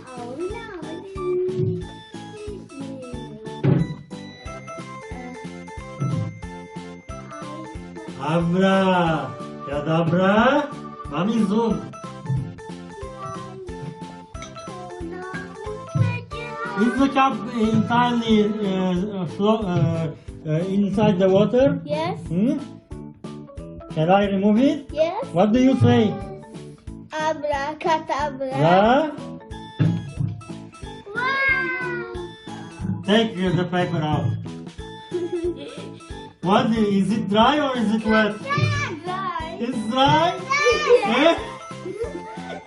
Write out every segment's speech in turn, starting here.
Oh no. Abra, cadabra, mommy zoom. Is the cup entirely inside the water? Yes. Hmm? Shall I remove it? Yes. What do you say? Abracadabra. Yeah? Wow. Take the paper out. What is it dry or is it wet? Dry. It's dry? Yes.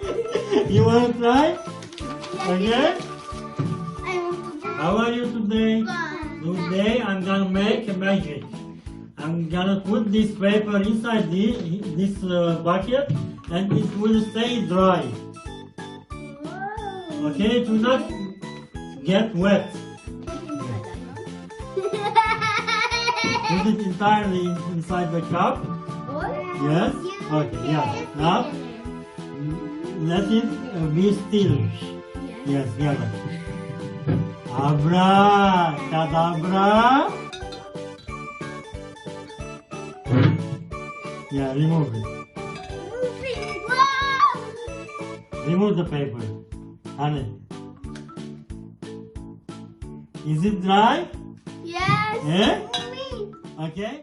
Eh? You want to try? Okay? I want to How are you today? go. Today I'm gonna make a magic. I'm gonna put this paper inside this bucket and it will stay dry. Whoa. Okay, it will not get wet. Put it entirely inside the cup. Yes? Okay, yeah. Now, let it be still. Yes, yeah. Abra, cadabra. Yeah, remove it. Remove the paper. Honey. Is it dry? Yes. Eh? Okay.